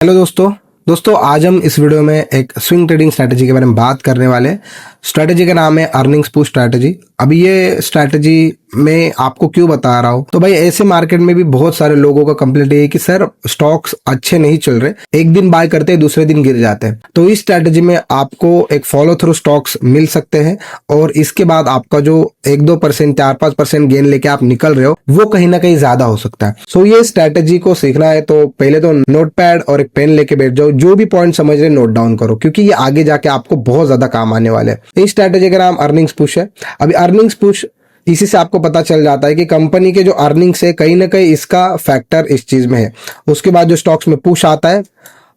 Hello दोस्तों आज हम इस वीडियो में एक स्विंग ट्रेडिंग स्ट्रैटेजी के बारे में बात करने वाले हैं। स्ट्रैटेजी का नाम है अर्निंग्स पुश स्ट्रैटेजी। अभी ये स्ट्रैटेजी मैं आपको क्यों बता रहा हूँ, तो भाई ऐसे मार्केट में भी बहुत सारे लोगों का कंप्लेंट है कि सर स्टॉक्स अच्छे नहीं चल रहे, एक दिन बाय करते हैं दूसरे दिन गिर जाते हैं। तो इस स्ट्रैटेजी में आपको एक फॉलो थ्रू स्टॉक्स मिल सकते हैं और इसके बाद आपका जो 1-2% 4-5% गेन लेके आप निकल रहे हो वो कहीं ना कहीं ज्यादा हो सकता है। सो ये स्ट्रैटेजी को सीखना है तो पहले तो नोट पैड और एक पेन लेके बैठ जाओ, जो भी पॉइंट समझ रहे नोट डाउन करो, क्योंकि ये आगे जाके आपको बहुत ज्यादा काम आने वाले हैं। इस स्ट्रैटेजी का नाम अर्निंग्स पुश है। अभी अर्निंग्स पुश इसी से आपको पता चल जाता है कि कंपनी के जो अर्निंग्स है कहीं ना कहीं इसका फैक्टर इस चीज में है। उसके बाद जो स्टॉक्स में पुश आता है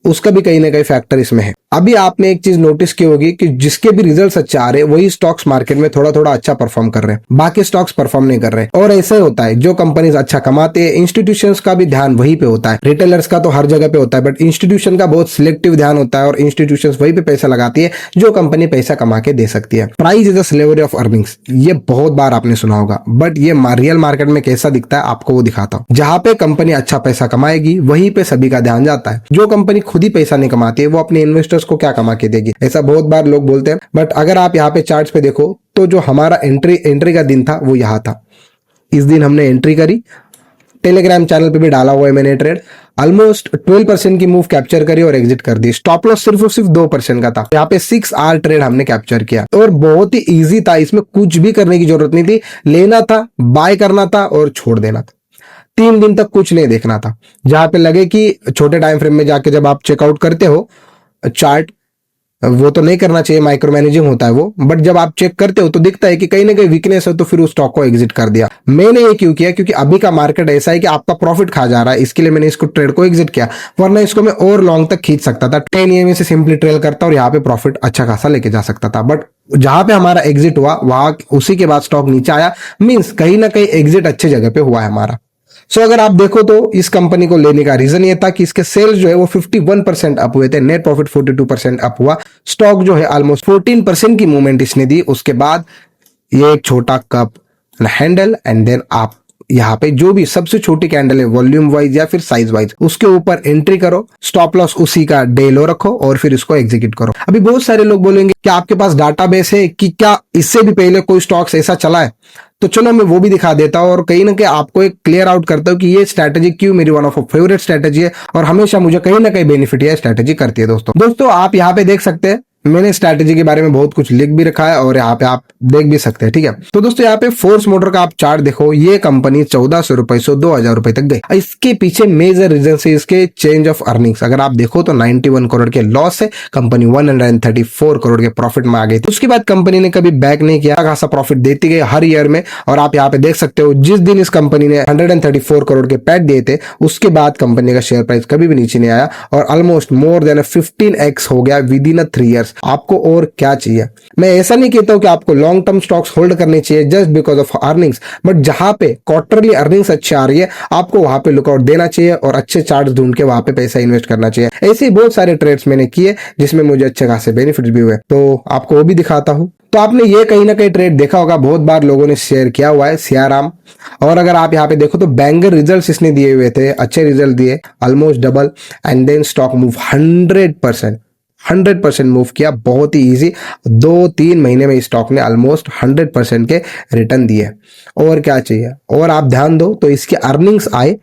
उसका भी कहीं ना कहीं फैक्टर इसमें है। अभी आपने एक चीज नोटिस की होगी कि जिसके भी रिजल्ट्स अच्छे आ रहे हैं वही स्टॉक्स मार्केट में थोड़ा थोड़ा अच्छा परफॉर्म कर रहे हैं, बाकी स्टॉक्स परफॉर्म नहीं कर रहे। और ऐसा ही होता है, जो कंपनीज अच्छा कमाते हैं इंस्टीट्यूशंस का भी ध्यान वहीं पे होता है। रिटेलर्स का तो हर जगह पे होता है, बट इंस्टीट्यूशन का बहुत सिलेक्टिव ध्यान होता है और इंस्टीट्यूशंस वहीं पे पैसा लगाती है जो कंपनी पैसा कमा के दे सकती है। Price is the slavery of earnings, ये बहुत बार आपने सुना होगा, बट ये रियल मार्केट में कैसा दिखता है आपको वो दिखाता हूँ। जहां पे कंपनी अच्छा पैसा कमाएगी वहीं पे सभी का ध्यान जाता है। जो कंपनी खुद ही पैसा नहीं कमाती है वो अपने इन्वेस्टर्स को क्या कमा के देगी, ऐसा बहुत बार लोग बोलते हैं। बट अगर आप यहाँ पे चार्ट्स पे देखो तो जो हमारा एंट्री का दिन था वो यहाँ था। इस दिन हमने एंट्री करी, टेलीग्राम चैनल पे भी डाला हुआ है मैंने ट्रेड। ऑलमोस्ट 12% की मूव कैप्चर करी और एग्जिट कर दी। स्टॉप लॉस सिर्फ और सिर्फ 2% का था। यहाँ पे 6 आवर ट्रेड हमने कैप्चर किया और बहुत ही इजी था, इसमें कुछ भी करने की जरूरत नहीं थी। लेना था, बाय करना था और छोड़ देना था। 3 दिन तक कुछ नहीं देखना था। जहां पे लगे कि छोटे टाइम फ्रेम में जाके जब आप चेकआउट करते हो चार्ट, वो तो नहीं करना चाहिए, माइक्रो मैनेजिंग होता है वो, बट जब आप चेक करते हो तो दिखता है कि कहीं ना कहीं वीकनेस है तो फिर उस स्टॉक को एग्जिट कर दिया। मैंने ये क्यों किया, क्योंकि अभी का मार्केट ऐसा है कि आपका प्रॉफिट खा जा रहा है, इसके लिए मैंने इसको ट्रेड को एग्जिट किया, वरना इसको मैं और लॉन्ग तक खींच सकता था। 10 EMA से सिंपली ट्रेल करता और यहाँ पे प्रॉफिट अच्छा खासा लेके जा सकता था। बट जहां पे हमारा एग्जिट हुआ वहां उसी के बाद स्टॉक नीचे आया, मीन्स कहीं ना कहीं एग्जिट अच्छे जगह पे हुआ है हमारा। सो अगर आप देखो तो इस कंपनी को लेने का रीजन ये था कि इसके सेल्स जो है वो 51% अप हुए थे, नेट प्रॉफिट 42% अप हुआ, स्टॉक जो है ऑलमोस्ट 14% की मूवमेंट इसने दी। उसके बाद ये एक छोटा कप हैंडल एंड देन आप यहाँ पे जो भी सबसे छोटी कैंडल है वॉल्यूम वाइज या फिर साइज वाइज उसके ऊपर एंट्री करो, स्टॉप लॉस उसी का डे लो रखो और फिर इसको एग्जीक्यूट करो। अभी बहुत सारे लोग बोलेंगे कि आपके पास डाटाबेस है कि क्या इससे भी पहले कोई स्टॉक्स ऐसा चला है, तो चलो मैं वो भी दिखा देता हूं और कहीं ना कहीं आपको एक क्लियर आउट करता हूं कि ये स्ट्रैटेजी क्यों मेरी वन ऑफ फेवरेट स्ट्रैटेजी है और हमेशा मुझे कहीं ना कहीं बेनिफिट ये स्ट्रैटेजी करती है। दोस्तों आप यहाँ पे देख सकते हैं मैंने स्ट्रैटेजी के बारे में बहुत कुछ लिख भी रखा है और यहाँ पे आप देख भी सकते हैं, ठीक है। तो दोस्तों यहाँ पे फोर्स मोटर का आप चार्ट देखो, ये कंपनी 1400 रुपए से 2000 रुपए तक गई। इसके पीछे मेजर रीजन से इसके चेंज ऑफ अर्निंग्स अगर आप देखो तो 91 करोड़ के लॉस है, कंपनी 134 करोड़ के प्रॉफिट में आ गई। उसके बाद कंपनी ने कभी बैक नहीं किया, खासा प्रॉफिट देती गई हर ईयर में। और आप यहाँ पे देख सकते हो जिस दिन इस कंपनी ने 134 करोड़ के पैट दिए थे उसके बाद कंपनी का शेयर प्राइस कभी भी नीचे नहीं आया और ऑलमोस्ट मोर देन 15x हो गया विद इन 3 ईयर्स। आपको और क्या चाहिए। मैं ऐसा नहीं कहता हूं कि आपको लॉन्ग टर्म स्टॉक्स होल्ड करने चाहिए just because of earnings, but जहां पे क्वार्टरली अर्निंग्स अच्छी आ रही है आपको वहां पे लुकआउट देना चाहिए और अच्छे चार्ट्स ढूंढ के वहां पे पैसा इन्वेस्ट करना चाहिए। ऐसे ही बहुत सारे ट्रेड्स मैंने किए जिसमें मुझे अच्छे खासे बेनिफिट्स भी हुए, तो आपको वो भी दिखाता हूं। तो आपने ये कहीं ना कहीं ट्रेड देखा होगा, बहुत बार लोगों ने शेयर किया हुआ है, सियाराम। और अगर आप यहाँ पे देखो तो बैंगर रिजल्ट्स इसने दिए हुए थे, अच्छे रिजल्ट दिए, almost double and then stock move 100% move किया, बहुत ही इजी। 2-3 महीने में स्टॉक ने ऑलमोस्ट 100% के रिटर्न दिए। और क्या चाहिए। और आप ध्यान दो तो इसके अर्निंग्स आए,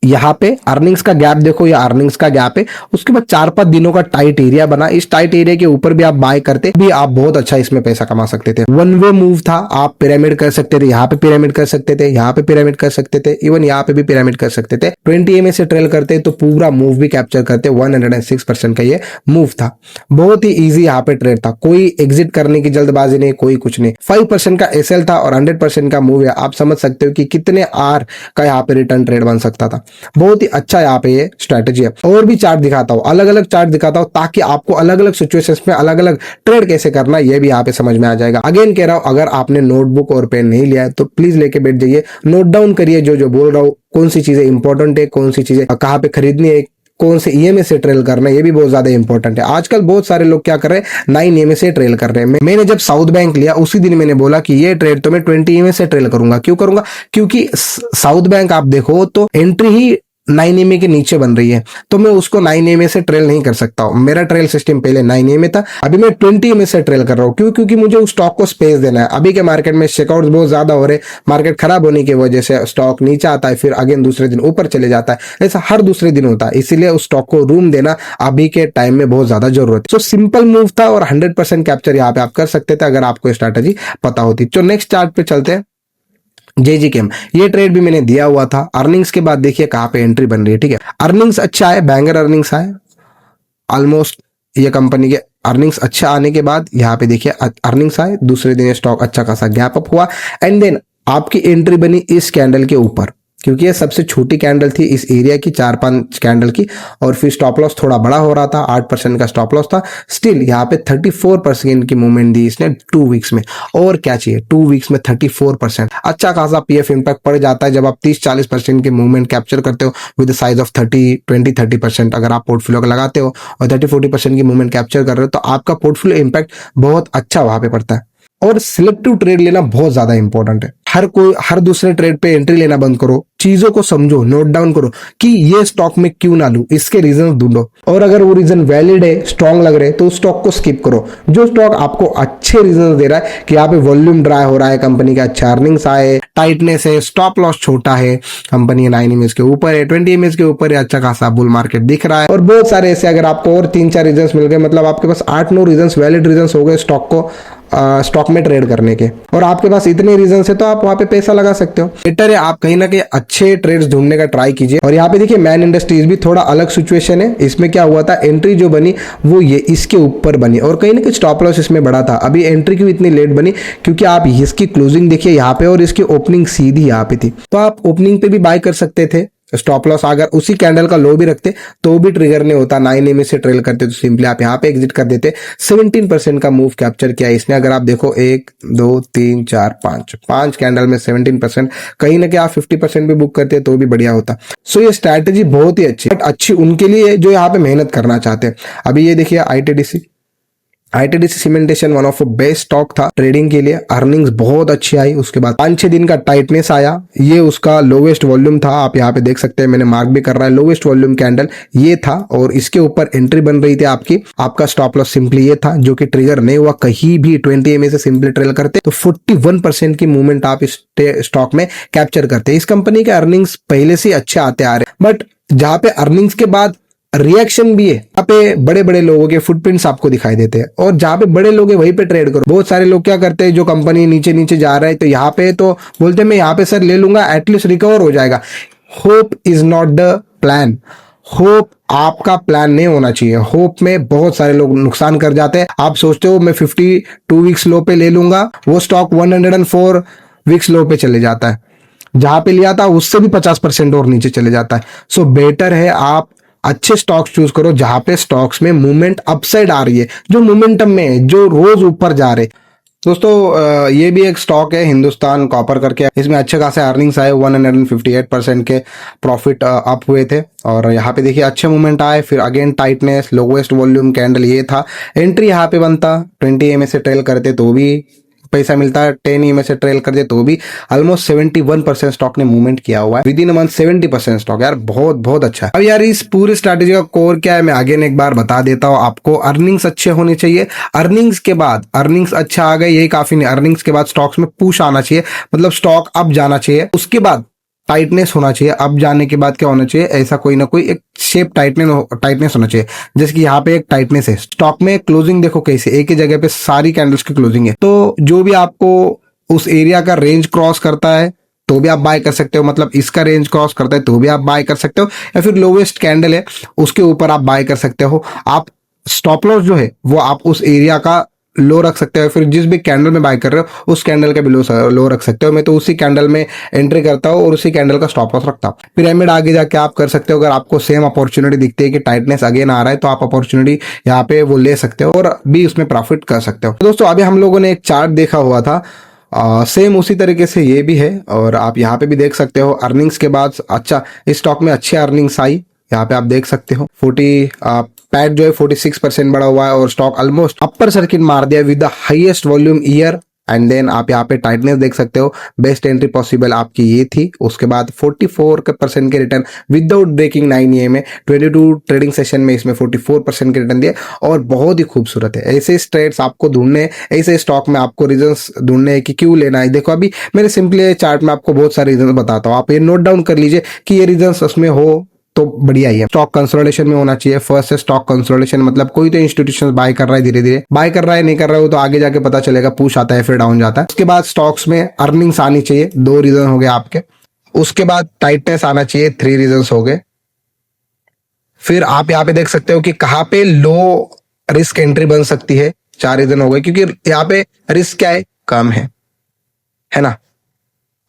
यहाँ पे अर्निंग्स का गैप देखो, ये अर्निंग्स का गैप है। उसके बाद 4-5 दिनों का टाइट एरिया बना, इस टाइट एरिया के ऊपर भी आप बाय करते भी आप बहुत अच्छा इसमें पैसा कमा सकते थे। वन वे मूव था, आप पिरामिड कर सकते थे, यहाँ पे पिरामिड कर सकते थे, यहाँ पे पिरामिड कर सकते थे, इवन यहाँ पे भी पिरामिड कर सकते थे। 20 EMA से ट्रेल करते तो पूरा मूव भी कैप्चर करते। 106% का ये मूव था, बहुत ही ईजी यहाँ पे ट्रेड था, कोई एग्जिट करने की जल्दबाजी नहीं, कोई कुछ नहीं। 5% का SL था और 100% का मूव है। आप समझ सकते हो कि कितने आर का यहाँ पे रिटर्न ट्रेड बन सकता था। बहुत ही अच्छा यहाँ पे ये स्ट्रैटेजी है। और भी चार्ट दिखाता हूँ, अलग अलग चार्ट दिखाता हूँ ताकि आपको अलग अलग सिचुएशंस में अलग अलग ट्रेड कैसे करना है ये भी यहाँ पे समझ में आ जाएगा। अगेन कह रहा हूँ, अगर आपने नोटबुक और पेन नहीं लिया है तो प्लीज लेके बैठ जाइए, नोट डाउन करिए जो बोल रहा हूँ, कौन सी चीजें इंपॉर्टेंट है, कौन सी चीजें कहाँ पे खरीदनी है, कौन से EMA से ट्रेल करना है, ये भी बहुत ज्यादा इंपॉर्टेंट है। आजकल बहुत सारे लोग क्या कर रहे हैं, 9 EMA से ट्रेल कर रहे हैं। मैंने जब साउथ बैंक लिया उसी दिन मैंने बोला कि ये ट्रेड तो मैं 20 EMA से ट्रेल करूंगा। क्यों करूंगा, क्योंकि साउथ बैंक आप देखो तो एंट्री ही 9 EMA के नीचे बन रही है, तो मैं उसको 9 EMA से ट्रेल नहीं कर सकता हूँ। मेरा ट्रेल सिस्टम पहले 9 EMA था, अभी मैं 20 EMA से ट्रेल कर रहा हूँ। क्यों? क्योंकि मुझे उस स्टॉक को स्पेस देना है। अभी के मार्केट में चेकआउट बहुत ज्यादा हो रहे, मार्केट खराब होने की वजह से स्टॉक नीचे आता है, फिर अगेन दूसरे दिन ऊपर चले जाता है, ऐसा हर दूसरे दिन होता है। इसीलिए उस स्टॉक को रूम देना अभी के टाइम में बहुत ज्यादा जरूरत है। तो सिंपल मूव था और 100% कैप्चर यहाँ पे आप कर सकते थे अगर आपको स्ट्रैटेजी पता होती। तो नेक्स्ट चार्ट पे चलते हैं। JGChem, ये ट्रेड भी मैंने दिया हुआ था। अर्निंग्स के बाद देखिए कहाँ पे एंट्री बन रही है। ठीक है, अर्निंग्स अच्छा है, बैंगर अर्निंग्स आए ऑलमोस्ट। ये कंपनी के अर्निंग्स अच्छा आने के बाद यहाँ पे देखिए अर्निंग्स आए, दूसरे दिन स्टॉक अच्छा खासा गैप अप हुआ एंड देन आपकी एंट्री बनी इस कैंडल के ऊपर, क्योंकि ये सबसे छोटी कैंडल थी इस एरिया की, 4-5 कैंडल की। और फिर स्टॉप लॉस थोड़ा बड़ा हो रहा था, 8% का स्टॉप लॉस था। स्टिल यहाँ पे 34% की मूवमेंट दी इसने 2 वीक्स में। और क्या चाहिए, 2 वीक्स में 34%, अच्छा खासा पीएफ इंपैक्ट पड़ जाता है जब आप 30-40% की मूवमेंट कैप्चर करते हो विद साइज ऑफ 30% अगर आप पोर्टफोलियो लगाते हो और 30-40% की मूवमेंट कैप्चर कर रहे हो, तो आपका पोर्टफोलियो इंपैक्ट बहुत अच्छा वहां पे पड़ता है। और सिलेक्टिव ट्रेड लेना बहुत ज्यादा इंपॉर्टेंट है। हर दूसरे ट्रेड पे एंट्री लेना बंद करो, चीजों को समझो, नोट डाउन करो कि ये स्टॉक में क्यों ना लूं, इसके रीजन ढूंढो, और अगर वो रीजन वैलिड है, स्ट्रॉन्ग लग रहे हैं, तो उस स्टॉक को स्किप करो। जो स्टॉक आपको अच्छे रीजन दे रहा है कि यहाँ पे वॉल्यूम ड्राई हो रहा है, कंपनी का अच्छा अर्निंग्स आए, टाइटनेस है, स्टॉप लॉस छोटा है, कंपनी 9 EMA के ऊपर है, 20 EMA के ऊपर है, अच्छा खासा बुल मार्केट दिख रहा है, और बहुत सारे ऐसे अगर आपको और 3-4 रीजन मिल गए, मतलब आपके पास 8-9 रीजन वैलिड रीजन हो गए स्टॉक में ट्रेड करने के, और आपके पास इतने रीजन है, तो आप वहां पे पैसा लगा सकते हो। बेटर है आप कहीं ना कहीं अच्छे ट्रेड्स ढूंढने का ट्राई कीजिए। और यहाँ पे देखिए मैन इंडस्ट्रीज भी थोड़ा अलग सिचुएशन है। इसमें क्या हुआ था, एंट्री जो बनी वो ये इसके ऊपर बनी, और कहीं ना कहीं स्टॉप लॉस इसमें बड़ा था। अभी एंट्री क्यों इतनी लेट बनी, क्योंकि आप इसकी क्लोजिंग देखिए यहाँ पे और इसकी ओपनिंग सीधी यहाँ पे थी, तो आप ओपनिंग पे भी बाय कर सकते थे। स्टॉप लॉस अगर उसी कैंडल का लो भी रखते तो भी ट्रिगर नहीं होता, 9 EMA से ट्रेल करते तो सिंपली आप यहाँ पे एग्जिट कर देते। 17% का मूव कैप्चर किया इसने। अगर आप देखो 1 2 3 4 5 कैंडल में 17%, कहीं ना कहीं आप 50% भी बुक करते तो भी बढ़िया होता। सो ये स्ट्रैटेजी बहुत ही अच्छी, बट अच्छी उनके लिए जो यहाँ पे मेहनत करना चाहते हैं। अभी ये देखिए ITDC cementation one of best stock था ट्रेडिंग के लिए, अर्निंग्स बहुत अच्छी आई। उसके बाद 5-6 दिन का टाइटनेस आया, ये उसका लोवेस्ट वॉल्यूम था, आप यहाँ पे देख सकते हैं, मैंने मार्क भी कर रहा है, लोवेस्ट वॉल्यूम कैंडल ये था, और इसके ऊपर एंट्री बन रही थी आपकी। आपका स्टॉप लॉस सिंपली ये था जो कि ट्रिगर नहीं हुआ कहीं भी। 20 EMA से सिंपली ट्रेल करते तो 41% की मूवमेंट आप इस स्टॉक में कैप्चर करते। इस कंपनी के अर्निंग्स पहले से अच्छे आते आ रहे, बट जहां पे अर्निंग्स के बाद रिएक्शन भी है, यहाँ पे बड़े बड़े लोगों के फुटप्रिंट्स आपको दिखाई देते हैं, और जहां पे बड़े लोग हैं वहीं पे ट्रेड करो। बहुत सारे लोग क्या करते हैं, जो कंपनी नीचे नीचे जा रहा है तो यहाँ पे तो बोलते हैं मैं यहाँ पे सर ले लूंगा, एटलीस्ट रिकवर हो जाएगा। Hope is not the plan. Hope आपका प्लान नहीं होना चाहिए। होप में बहुत सारे लोग नुकसान कर जाते हैं। आप सोचते हो मैं 52 वीक्स लो पे ले लूंगा, वो स्टॉक 104 वीक्स लो पे चले जाता है, जहां पे लिया था उससे भी 50% और नीचे चले जाता है। सो बेटर है आप अच्छे स्टॉक्स चूज करो जहां पे स्टॉक्स में मूवमेंट अपसाइड आ रही है, जो मोमेंटम में है, जो रोज ऊपर जा रहे। दोस्तों ये भी एक स्टॉक है हिंदुस्तान कॉपर करके, इसमें अच्छे खासे अर्निंग्स आए, 158% के प्रॉफिट अप हुए थे, और यहाँ पे देखिए अच्छे मूवमेंट आए। फिर again tightness, lowest volume candle ये था, एंट्री यहाँ पे बनता, 20 EMA से ट्रेल करते तो भी पैसा मिलता है, 10 EMA से ट्रेल कर दे तो भी ऑलमोस्ट 71% स्टॉक ने मूवमेंट किया हुआ है with in a month. 70% stock यार बहुत बहुत अच्छा है। अब यार इस पूरी स्ट्रैटेजी का कोर क्या है, मैं आगे एक बार बता देता हूँ आपको। अर्निंग्स अच्छे होने चाहिए, अर्निंग्स के बाद अर्निंग्स अच्छा आ गए यही काफी नहीं, अर्निंग्स के बाद स्टॉक्स में पुश आना चाहिए, मतलब स्टॉक अप जाना चाहिए। उसके बाद टाइटनेस होना चाहिए, अब जाने के बाद क्या होना चाहिए, ऐसा कोई ना कोई एक शेप टाइटनेस होना चाहिए। जैसे कि यहाँ पे एक टाइटनेस है, स्टॉक में क्लोजिंग देखो कैसे एक ही जगह पे सारी कैंडल्स की क्लोजिंग है, तो जो भी आपको उस एरिया का रेंज क्रॉस करता है तो भी आप बाय कर सकते हो, मतलब इसका रेंज क्रॉस करता है तो भी आप बाय कर सकते हो, या फिर लोवेस्ट कैंडल है उसके ऊपर आप बाय कर सकते हो। आप स्टॉप लॉस जो है वो आप उस एरिया का लो रख सकते हो, फिर जिस भी कैंडल में बाय कर रहे हो उस कैंडल का भी लो रख सकते हो। मैं तो उसी कैंडल में एंट्री करता हूँ और उसी कैंडल का स्टॉप लॉस रखता हूँ। पिरामिड आगे जाके आप कर सकते हो, अगर आपको सेम अपॉर्चुनिटी दिखती है कि टाइटनेस अगेन आ रहा है तो आप अपॉर्चुनिटी यहाँ पे वो ले सकते हो और भी उसमें प्रॉफिट कर सकते हो। दोस्तों अभी हम लोगों ने एक चार्ट देखा हुआ था, सेम उसी तरीके से ये भी है, और आप यहाँ पे भी देख सकते हो अर्निंग्स के बाद अच्छा इस स्टॉक में अच्छी अर्निंग्स आई, यहाँ पे आप देख सकते हो 40 पैड जो है 46% बढ़ा हुआ है, और स्टॉक ऑलमोस्ट अपर सर्किट मार दिया with the highest volume year end then आप यहाँ पे टाइटनेस देख सकते हो, बेस्ट एंट्री पॉसिबल आपकी ये थी। उसके बाद 44% के रिटर्न विदाउट ब्रेकिंग 9 EM में 22 ट्रेडिंग सेशन में इसमें 44% के रिटर्न दिए और बहुत ही खूबसूरत है। ऐसे ट्रेड्स आपको ढूंढने, ऐसे स्टॉक में आपको रीजंस ढूंढने हैं कि क्यों लेना है। देखो अभी मैंने सिंपली चार्ट में आपको बहुत सारे रीजन बताता हूँ, आप ये नोट डाउन कर लीजिए कि ये रीजंस उसमें हो तो बढ़िया ही है। स्टॉक कंसोलिडेशन में होना चाहिए। फर्स्ट है स्टॉक कंसोलिडेशन, मतलब कोई तो इंस्टीट्यूशन बाय कर रहा है, धीरे धीरे बाय कर रहा है, नहीं कर रहा है वो तो आगे जाके पता चलेगा, पुश आता है फिर डाउन जाता है। उसके बाद स्टॉक्स में अर्निंग्स आनी चाहिए, 2 रीजन हो गए आपके। उसके बाद टाइटनेस आना चाहिए, 3 रीजन हो गए। फिर आप यहाँ पे देख सकते हो कि कहाँ पे लो रिस्क एंट्री बन सकती है, 4 रीजन हो गए, क्योंकि यहाँ पे रिस्क क्या है, कम है ना।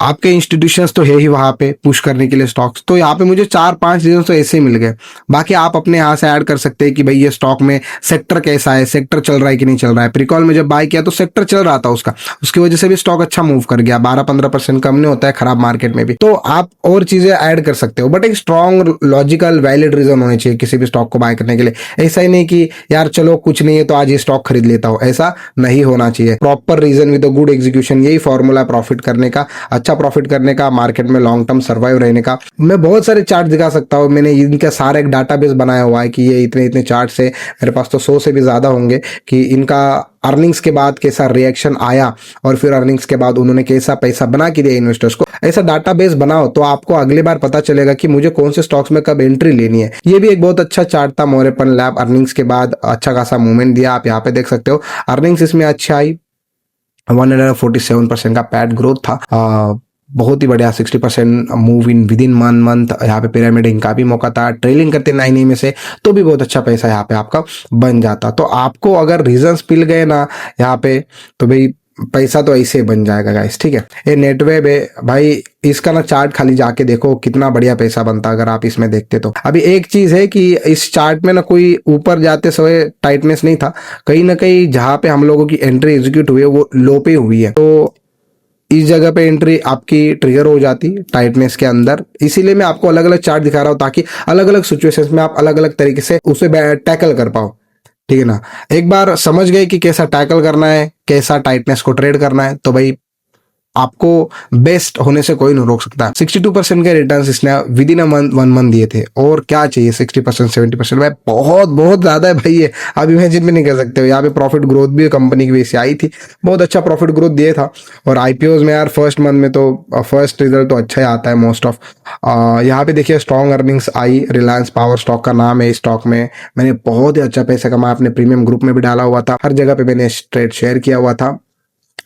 आपके इंस्टीट्यूशंस तो है ही वहां पे पुश करने के लिए स्टॉक्स, तो यहाँ पे मुझे 4-5 रीजन तो ऐसे ही मिल गए। बाकी आप अपने यहाँ से ऐड कर सकते हैं कि भाई ये स्टॉक में सेक्टर कैसा है, सेक्टर चल रहा है कि नहीं चल रहा है। प्रीकॉल में जब बाय किया तो सेक्टर चल रहा था उसका, उसकी वजह से भी स्टॉक अच्छा मूव कर गया, 12-15% कम नहीं होता है खराब मार्केट में भी। तो आप और चीजें ऐड कर सकते हो, बट एक स्ट्रॉन्ग लॉजिकल वैलिड रीजन होने चाहिए किसी भी स्टॉक को बाय करने के लिए। ऐसा ही नहीं कि यार चलो कुछ नहीं है तो आज ये स्टॉक खरीद लेता हूँ, ऐसा नहीं होना चाहिए। Proper reason with good execution, यही फॉर्मूला प्रॉफिट करने का, अच्छा प्रॉफिट करने का, मार्केट में लॉन्ग टर्म सर्वाइव रहने का। मैं बहुत सारे चार्ट दिखा सकता हूँ, मैंने इनका सारा एक डाटाबेस बनाया हुआ है कि ये इतने इतने चार्ट से, मेरे पास तो 100 से भी ज्यादा होंगे, कि इनका अर्निंग्स के बाद कैसा रिएक्शन आया और फिर अर्निंग्स के बाद उन्होंने कैसा पैसा बना के दिया इन्वेस्टर्स को। ऐसा डाटाबेस बनाओ तो आपको अगली बार पता चलेगा कि मुझे कौन से स्टॉक्स में कब एंट्री लेनी है। ये भी एक बहुत अच्छा चार्ट था मौर्यपन लैब, अर्निंग्स के बाद अच्छा खासा मूवमेंट दिया, आप यहाँ पे देख सकते हो। अर्निंग्स इसमें अच्छा आई, 147% का पैट ग्रोथ था, बहुत ही बढ़िया, 60% move in with in 1 month. यहाँ पे पिरामिडिंग का भी मौका था, ट्रेलिंग करते 9 में से तो भी बहुत अच्छा पैसा यहाँ पे आपका बन जाता। तो आपको अगर रीजंस मिल गए ना यहाँ पे, तो भाई पैसा तो ऐसे ही बन जाएगा गाइस, ठीक है। ये नेटवेब है भाई, इसका ना चार्ट खाली जाके देखो कितना बढ़िया पैसा बनता अगर आप इसमें देखते तो। अभी एक चीज है कि इस चार्ट में ना कोई ऊपर जाते समय टाइटनेस नहीं था, कहीं ना कहीं जहां पे हम लोगों की एंट्री एग्जीक्यूट हुई है वो लो पे हुई है, तो इस जगह पे एंट्री आपकी ट्रिगर हो जाती टाइटनेस के अंदर। इसीलिए मैं आपको अलग अलग चार्ट दिखा रहा हूं ताकि अलग अलग सिचुएशंस में आप अलग अलग तरीके से उसे टैकल कर पाओ, ठीक है ना। एक बार समझ गए कि कैसा टैकल करना है, कैसा टाइटनेस को ट्रेड करना है, तो भाई आपको बेस्ट होने से कोई नहीं रोक सकता। 62% के रिटर्न्स इसने विद इन 1 मंथ दिए थे, और क्या चाहिए 60% 70%, भाई बहुत बहुत ज्यादा है भाई ये, आप इमेजिन भी नहीं कर सकते हो। यहाँ पे प्रॉफिट ग्रोथ भी कंपनी की वैसे आई थी, बहुत अच्छा प्रॉफिट ग्रोथ दिए था। और आईपीओ में यार फर्स्ट मंथ में तो फर्स्ट रिजल्ट तो अच्छा ही आता है मोस्ट ऑफ। यहाँ पे देखिए स्ट्रॉन्ग अर्निंग्स आई, रिलायंस पावर स्टॉक का नाम है। इस स्टॉक में मैंने बहुत ही अच्छा पैसा कमाया, अपने प्रीमियम ग्रुप में भी डाला हुआ था, हर जगह पे मैंने ट्रेड शेयर किया हुआ था।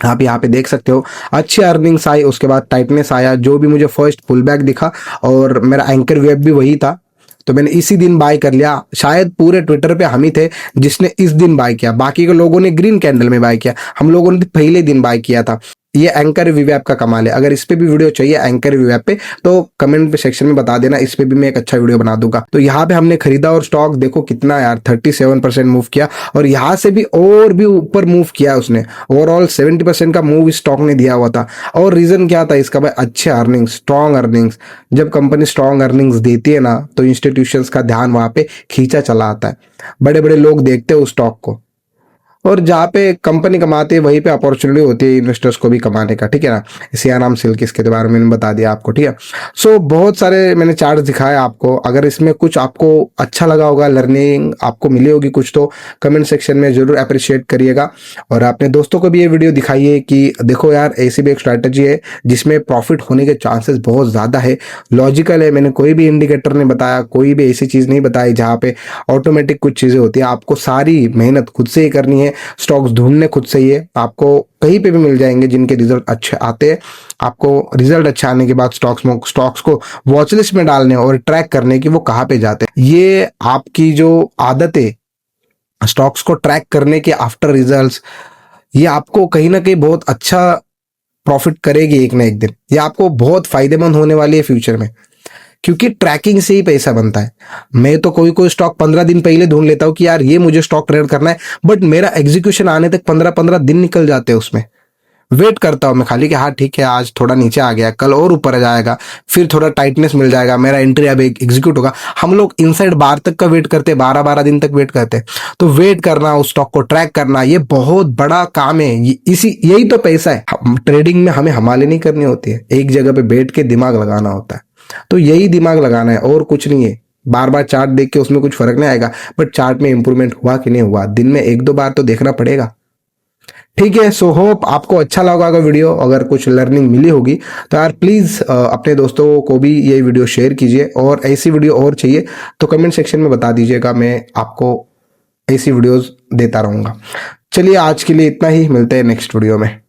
आप यहाँ पे देख सकते हो अच्छी अर्निंग्स आई, उसके बाद टाइटनेस आया, जो भी मुझे फर्स्ट पुल बैक दिखा, और मेरा एंकर वेब भी वही था, तो मैंने इसी दिन बाय कर लिया। शायद पूरे ट्विटर पे हम ही थे जिसने इस दिन बाय किया, बाकी के लोगों ने ग्रीन कैंडल में बाय किया, हम लोगों ने पहले दिन बाय किया था। ये एंकर रिव्यू ऐप का कमाल है। अगर इस पे भी वीडियो चाहिए एंकर रिव्यू ऐप पे, तो कमेंट पे सेक्शन में बता देना, इस पे भी मैं एक अच्छा वीडियो बना दूंगा। तो यहाँ पे हमने खरीदा और स्टॉक देखो कितना यार 37% मूव किया, और यहाँ से भी और भी ऊपर मूव किया उसने। ओवरऑल 70% का मूव इस स्टॉक ने दिया हुआ था। और रीजन क्या था इसका भाई, अच्छे अर्निंग्स, स्ट्रॉन्ग अर्निंग्स। जब कंपनी स्ट्रॉन्ग अर्निंग्स देती है ना, तो इंस्टीट्यूशंस का ध्यान वहां पे खींचा चला आता है, बड़े बड़े लोग देखते हैं उस स्टॉक को, और जहाँ पे कंपनी कमाती है वहीं पे अपॉर्चुनिटी होती है इन्वेस्टर्स को भी कमाने का, ठीक है ना। सियाराम सिल्क इसके बारे में मैंने बता दिया आपको, ठीक है। सो बहुत सारे मैंने चार्ट दिखाए आपको, अगर इसमें कुछ आपको अच्छा लगा होगा, लर्निंग आपको मिली होगी कुछ, तो कमेंट सेक्शन में जरूर अप्रिशिएट करिएगा। और अपने दोस्तों को भी ये वीडियो दिखाइए कि देखो यार ऐसी भी एक स्ट्रैटेजी है जिसमें प्रॉफिट होने के चांसेस बहुत ज़्यादा है, लॉजिकल है। मैंने कोई भी इंडिकेटर नहीं बताया, कोई भी ऐसी चीज़ नहीं बताई जहाँ पे ऑटोमेटिक कुछ चीज़ें होती है। आपको सारी मेहनत खुद से ही करनी है, स्टॉक्स ढूंढने खुद से ही है, आपको कहीं पे भी मिल जाएंगे जिनके रिजल्ट अच्छे आते हैं। आपको रिजल्ट अच्छे आने के बाद स्टॉक्स को वॉच लिस्ट में डालने और ट्रैक करने की वो कहाँ पे जाते हैं। ये आपकी जो आदत है स्टॉक्स को ट्रैक करने के आफ्टर रिजल्ट्स, ये आपको कहीं ना कहीं बहुत अच्छा प्रॉफिट करेगी एक ना एक दिन, ये आपको बहुत फायदेमंद होने वाली है फ्यूचर में, क्योंकि ट्रैकिंग से ही पैसा बनता है। मैं तो कोई कोई स्टॉक 15 दिन पहले ढूंढ लेता हूँ कि यार ये मुझे स्टॉक ट्रेड करना है, बट मेरा एग्जीक्यूशन आने तक 15-15 दिन निकल जाते हैं उसमें। वेट करता हूँ मैं खाली कि हाँ ठीक है, आज थोड़ा नीचे आ गया, कल और ऊपर आ जाएगा, फिर थोड़ा टाइटनेस मिल जाएगा, मेरा एंट्री अब एग्जीक्यूट होगा। हम लोग इनसाइड बार तक का वेट करते, 12-12 दिन तक वेट करते। तो वेट करना, उस स्टॉक को ट्रैक करना, ये बहुत बड़ा काम है। यही तो पैसा है। ट्रेडिंग में हमें हमाले नहीं करनी होती है, एक जगह पे बैठ के दिमाग लगाना होता है। तो यही दिमाग लगाना है और कुछ नहीं है। बार बार चार्ट देख के उसमें कुछ फर्क नहीं आएगा, बट चार्ट में इंप्रूवमेंट हुआ कि नहीं हुआ, दिन में 1-2 बार तो देखना पड़ेगा। ठीक है, सो होप आपको अच्छा लगा होगा वीडियो, अगर कुछ लर्निंग मिली होगी तो यार प्लीज़ अपने दोस्तों को भी ये वीडियो शेयर कीजिए, और ऐसी वीडियो और चाहिए तो कमेंट सेक्शन में बता दीजिएगा, मैं आपको ऐसी वीडियोस देता रहूँगा। चलिए आज के लिए इतना ही, मिलते हैं नेक्स्ट वीडियो में।